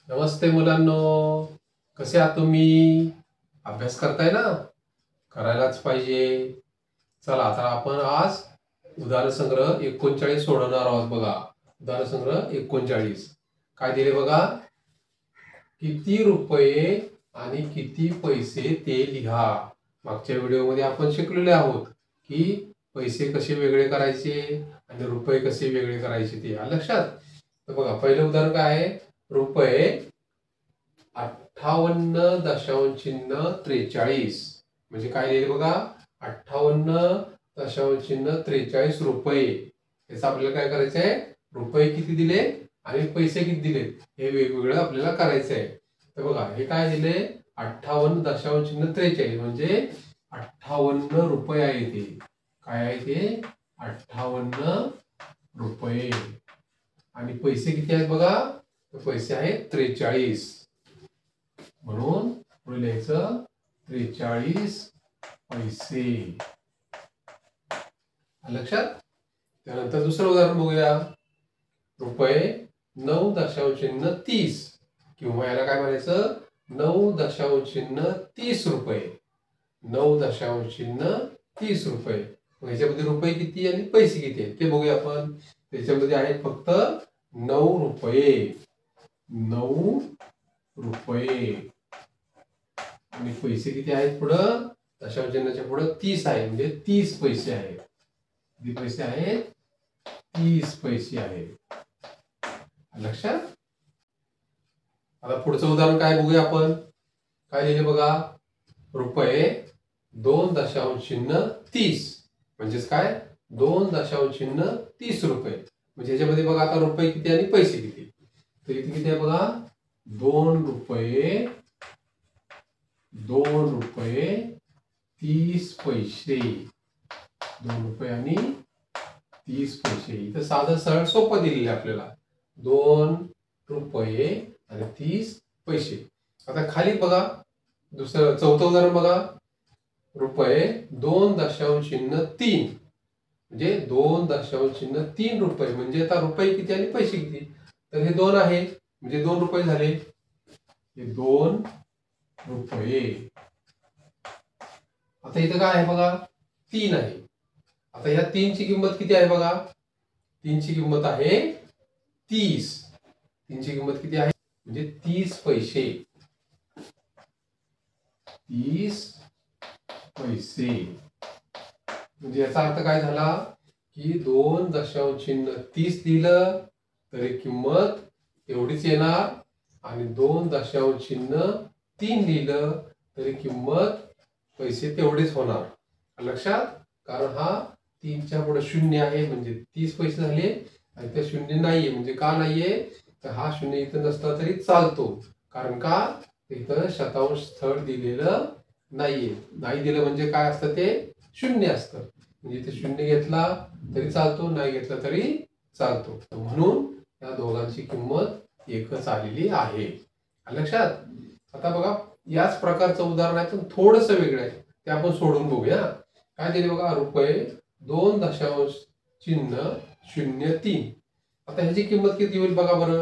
नमस्ते मुलांनो, कसे आहात तुम्ही? अभ्यास करताय ना? करायलाच पाहिजे. चला आता आपण आज उदाहरण संग्रह 39 सोडवणार आहोत बघा. उदाहरण संग्रह 39. काय दिले बघा? किती रुपये आणि किती पैसे ते लिहा. मागच्या व्हिडिओमध्ये आपण शिकलेले आहोत की पैसे कसे वेगळे करायचे आणि रुपये कसे वेगळे करायचे ते. आलं लक्षात? तर बघा पहिलं उदाहरण काय आहे? रुपये 58.43 म्हणजे काय लिहिले बघा? 58.43 रुपये. याचं आपल्याला काय करायचं आहे? रुपये किती दिले आणि पैसे किती दिले हे वेगवेगळं आपल्याला करायचं आहे. तर बघा हे काय दिले? 58.43 म्हणजे 58 रुपये आहे ते. काय आहे ते? 58 रुपये. आणि पैसे किती आहेत बघा? तर पैसे आहेत 43. म्हणून पुढे लिहायचं 43 पैसे. लक्षात? त्यानंतर दुसरं उदाहरण बघूया. रुपये 9.30 किंवा याला काय म्हणायचं? 9.30 रुपये. 9.30 रुपये. मग ह्याच्यामध्ये रुपये किती आणि पैसे किती आहेत ते बघूया आपण. त्याच्यामध्ये आहेत फक्त 9 रुपये. 9 रुपये. आणि पैसे किती आहेत पुढं? दशांश चिन्हाच्या पुढं 30 आहे म्हणजे 30 पैसे आहेत. किती पैसे आहेत? 30 पैसे आहेत. लक्षात? आता पुढचं उदाहरण काय बघूया आपण. काय लिहिले बघा? रुपये 2.30 म्हणजेच काय? 2.30 रुपये. म्हणजे याच्यामध्ये बघा आता रुपये किती आणि पैसे किती. तर इथे किती आहे बघा? 2 रुपये 30 पैसे. 2 रुपये आणि 30 पैसे. इथं साधं सरळ सोपं दिलेलं आहे आपल्याला. 2 रुपये आणि 30 पैसे. आता खाली बघा दुसरं चौथं उदाहरण बघा. रुपये 2.3 म्हणजे 2.3 रुपये. म्हणजे आता रुपये किती आणि पैसे किती? तर हे 2 आहे म्हणजे 2 रुपये झाले. हे 2 रुपये. आता इथं काय आहे बघा? 3 आहे. आता ह्या 3 ची किंमत किती आहे बघा? 3 ची किंमत आहे 30. 3 ची किंमत किती आहे? म्हणजे 30 पैसे. 30 पैसे. म्हणजे याचा अर्थ काय झाला की 2.30 लिहिलं तरी किंमत एवढीच येणार आणि 2.3 लिहिलं तरी किंमत पैसे तेवढेच होणार. लक्षात? कारण हा 3च्या पुढे 0 आहे म्हणजे 30 पैसे झाले आणि ते 0 नाहीये. म्हणजे का नाहीये? तर हा 0 इथं नसला तरी चालतो. कारण का? इथं शतांश स्थळ दिलेलं नाहीये. नाही दिलं म्हणजे काय असतं? ते 0 असतं. म्हणजे इथे 0 घेतला तरी चालतो, नाही घेतला तरी चालतो. म्हणून या दोघांची किंमत एकच आलेली आहे. लक्षात? आता बघा याच प्रकारचं उदाहरण आहे पण थोडंसं वेगळं आहे. ते आपण सोडून बघूया. काय दिले बघा? रुपये 2.03. आता ह्याची किंमत किती होईल बघा बरं.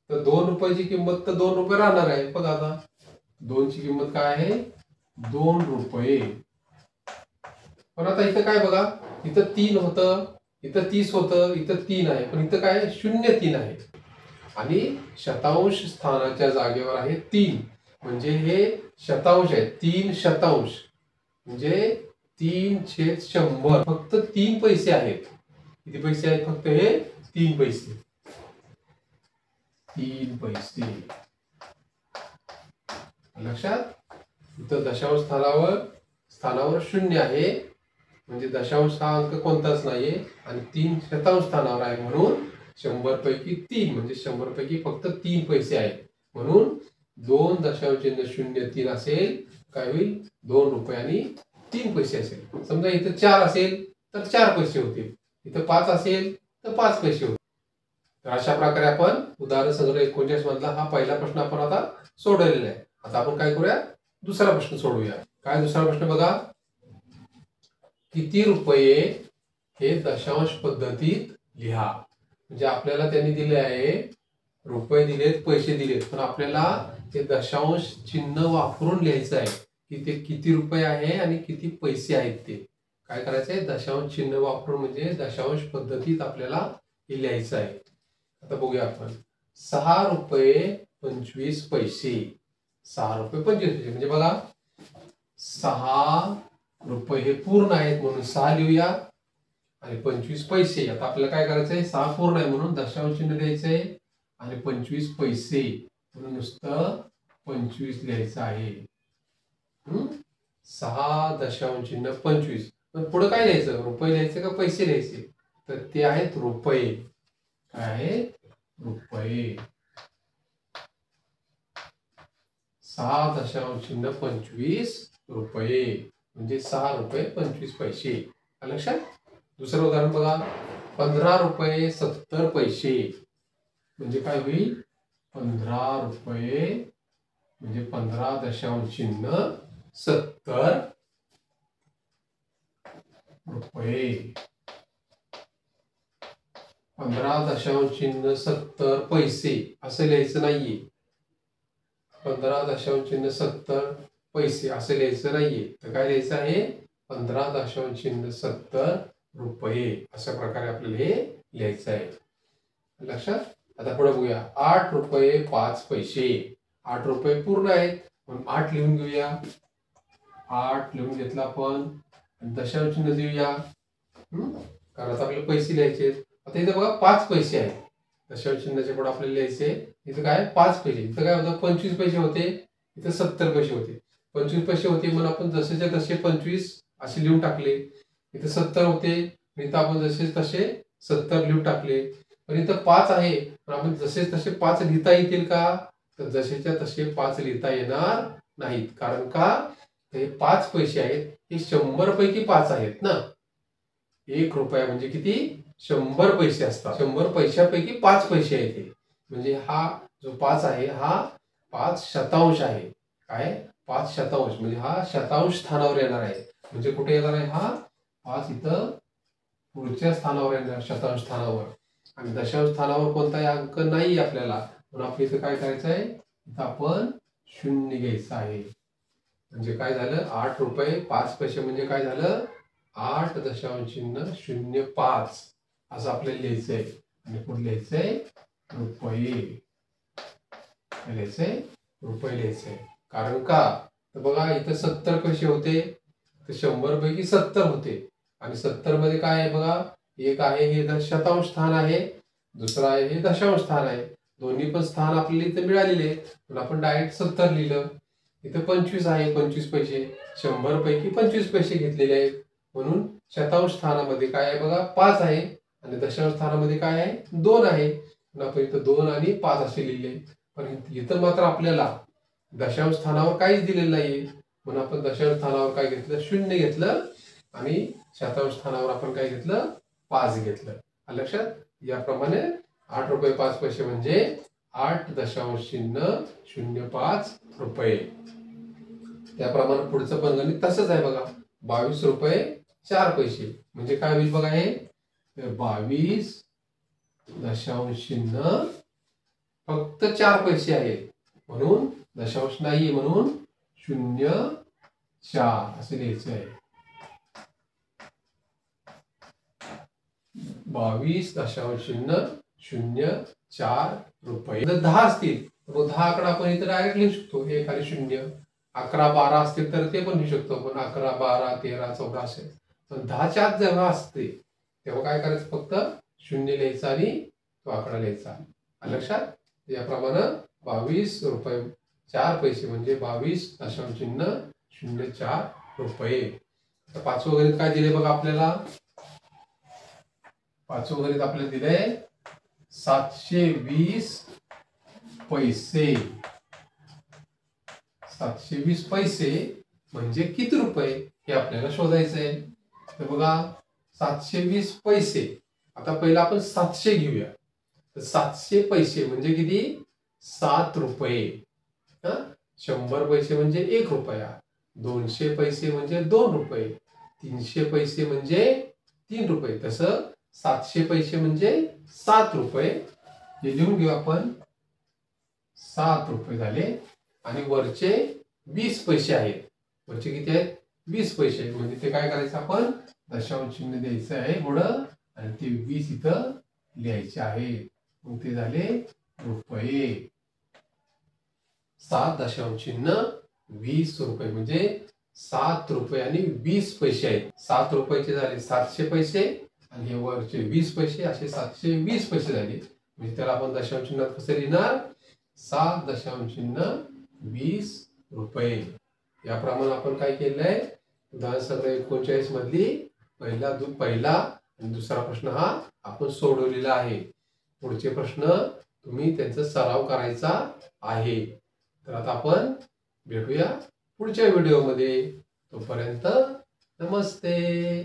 तर 2 रुपयाची किंमत तर 2 रुपये राहणार आहे. बघा आता 2 ची किंमत काय आहे? 2 रुपये. पण आता इथं काय बघा? इथं 3 होतं, इथं 30 होतं, इथं 3 आहे. पण इथं काय? 0.3 आहे. आणि शतांश स्थानाच्या जागेवर आहे 3. म्हणजे हे शतांश आहे. 3 शतांश म्हणजे 3/100. फक्त 3 पैसे आहेत. किती पैसे आहेत? फक्त हे 3 पैसे. 3 पैसे. लक्षात? इथं दशांश स्थानावर 0 आहे म्हणजे दशांश हा अंक कोणताच नाहीये आणि 3 शतांश स्थानावर आहे म्हणून 100 पैकी 3 म्हणजे 100 पैकी फक्त 3 पैसे आहेत. म्हणून 2.03 असेल. काय होईल? 2 रुपये आणि 3 पैसे असेल. समजा इथं 4 असेल तर 4 पैसे होतील. इथं 5 असेल तर 5 पैसे होतील. तर अशा प्रकारे आपण उदाहरण संग्रह 39 मधला हा पहिला प्रश्न आपण आता सोडवलेला आहे. आता आपण काय करूया? दुसरा प्रश्न सोडवूया. काय दुसरा प्रश्न बघा? किती रुपये हे दशांश पद्धतीत लिहा. म्हणजे आपल्याला त्यांनी दिले आहे रुपये दिलेत, पैसे दिलेत, पण आपल्याला ते दशांश चिन्ह वापरून लिहायचं आहे की ते किती रुपये आहे आणि किती पैसे आहेत. ते काय करायचंय, दशांश चिन्ह वापरून म्हणजे दशांश पद्धतीत आपल्याला हे लिहायचं आहे. आता बघूया आपण. 6 रुपये 25 पैसे. 6 रुपये 25 पैसे म्हणजे बघा 6 रुपये हे पूर्ण आहेत म्हणून 6 लिहूया आणि 25 पैसे. आता आपल्याला काय करायचंय, 6 पूर्ण आहे म्हणून दशांश चिन्ह द्यायचंय आणि 25 पैसे म्हणून नुसतं 25 लिहायचं आहे. 6 दशांश चिन्ह 25. पण पुढे काय लिहायचं, रुपये लिहायचे का पैसे लिहायचे, तर ते आहेत रुपये. काय आहेत, रुपये. 6 दशांश चिन्ह 25 रुपये म्हणजे 6 रुपये 25 पैसे. लक्षात. दुसरं उदाहरण बघा. 15 रुपये 70 पैसे म्हणजे काय होईल, 15 रुपये म्हणजे 15 दशांश चिन्ह 70 रुपये. 15 दशांश चिन्ह 70 पैसे असं लिहायचं नाहीये. 15 दशांश चिन्ह 70 पैसे असं लिहायचं नाहीये. तर काय लिहायचं आहे, 15 दशांश चिन्ह 70 रुपये अशा प्रकारे आपल्याला हे लिहायचं आहे. लक्षात. आता पुढे बघूया. 8 रुपये 5 पैसे. 8 रुपये पूर्ण आहेत म्हणून 8 लिहून घेऊया. 8 लिहून घेतला आपण. दशांश चिन्ह देऊया कारण आता आपल्याला पैसे लिहायचे. आता इथं बघा 5 पैसे आहेत. दशांश चिन्हाच्या पुढे आपल्याला लिहायचे. इथं काय 5 पैसे. इथं काय होतं 25 पैसे होते, इथं 70 पैसे होते. 25 पैसे होते म्हणून आपण जसेच्या तसे 25 असे लिहून टाकले. इथं 70 होते, इथं आपण जसे तसे 70 लिहून टाकले. पण इथं 5 आहे पण आपण जसे तसे 5 लिहिता येतील का, तर जसेच्या तसे 5 लिहिता येणार नाहीत. कारण का, हे 5 पैसे आहेत हे 100 पैकी 5 आहेत ना. 1 रुपया म्हणजे किती, 100 पैसे असतात. 100 पैशापैकी 5 पैसे आहेत हे. म्हणजे हा जो 5 आहे हा 5 शतांश आहे. काय, 5 शतांश म्हणजे हा शतांश स्थानावर येणार आहे. म्हणजे कुठे येणार आहे हा 5 इथं पुढच्या स्थानावर येणार, शतांश स्थानावर. आणि दशांश स्थानावर कोणताही अंक नाही आपल्याला, म्हणून आपल्या इथं काय करायचं आहे, इथं आपण 0 घ्यायचं आहे. म्हणजे काय झालं, 8 रुपये 5 पैसे म्हणजे काय झालं, 8 दशांश चिन्ह 05 असं आपल्याला लिहायचंय. आणि पुढे लिहायचंय रुपये. लिहायचंय रुपये लिहायचंय. कारण का, तर बघा इथं 70 पैसे होते तर 100 पैकी 70 होते. आणि 70 मध्ये काय आहे बघा, एक आहे हे शतांश स्थान आहे, दुसरं आहे हे दशांश स्थान आहे. दोन्ही पण स्थान आपल्याला इथे मिळालेले पण आपण डायरेक्ट 70 लिहिलं. इथे 25 आहे, 25 पैसे, 100 पैकी 25 पैसे घेतलेले आहेत म्हणून शतांश स्थानामध्ये काय आहे बघा 5 आहे आणि दशांश स्थानामध्ये काय आहे 2 आहे. आपण इथं 2 आणि 5 असे लिहिले. पण इथं मात्र आपल्याला दशांश स्थानावर काहीच दिलेलं नाहीये म्हणून आपण दशांश स्थानावर काय घेतलं, 0 घेतलं आणि शतांश स्थानावर आपण काय घेतलं, 5 घेतलं. लक्षात. याप्रमाणे 8 रुपये 5 पैसे म्हणजे 8 दशांश चिन्ह 05 रुपये. त्याप्रमाणे पुढचं पण गणित तसंच आहे बघा. 22 रुपये 4 पैसे म्हणजे काय होईल बघा, हे 22 दशांश चिन्ह फक्त 4 पैसे आहेत म्हणून दशांश नाहीये म्हणून 04 असं लिहायचं आहे. 22 दशांश चिन्ह 04 रुपये. जर 10 असतील तर 10 आकडा आपण इथे डायरेक्ट लिहू शकतो, 1 आणि 0. 11 12 असतील तर ते पण लिहू शकतो पण 11 12 13 14 असेल. पण 10च्या आत जेव्हा असते तेव्हा काय करायचं, फक्त 0 लिहायचा आणि तो आकडा लिहायचा. लक्षात. याप्रमाणे 22 रुपये 4 पैसे म्हणजे 22 दशांश चिन्ह 04 रुपये. आता पाचवं गणित काय दिले बघा आपल्याला. पाचवं गणित आपल्याला दिलंय 720 पैसे. 720 पैसे म्हणजे किती रुपये हे आपल्याला शोधायचं आहे. तर बघा 720 पैसे. आता पहिला आपण 700 घेऊया. तर 700 पैसे म्हणजे किती, 7 रुपये. 100 पैसे म्हणजे 1 रुपया. 200 पैसे म्हणजे 2 रुपये. 300 पैसे म्हणजे 3 रुपये. तसं 700 पैसे म्हणजे 7 रुपये. हे लिहून घेऊ आपण. 7 रुपये झाले आणि वरचे 20 पैसे आहेत. वरचे किती आहेत? 20 पैसे आहेत. म्हणजे ते काय करायचं आपण दशांश चिन्ह द्यायचं आहे पुढं आणि ते 20 इथं लिहायचे आहे. मग ते झाले रुपये. 7.20 रुपये म्हणजे 7 रुपये आणि 20 पैसे आहेत. 7 रुपयाचे झाले 700 पैसे आणि हे वरचे 20 पैसे असे 720 पैसे झाले. म्हणजे त्याला आपण दशांश चिन्हात कसं लिहिणार? 7.20 रुपये. याप्रमाणे आपण काय केलंय? उदाहरण सगळं 39 मधली पहिला आणि दुसरा प्रश्न हा आपण सोडवलेला आहे. पुढचे प्रश्न तुम्ही त्यांचा सराव करायचा आहे. तर आता आपण भेटूया पुढच्या व्हिडिओमध्ये. तोपर्यंत नमस्ते.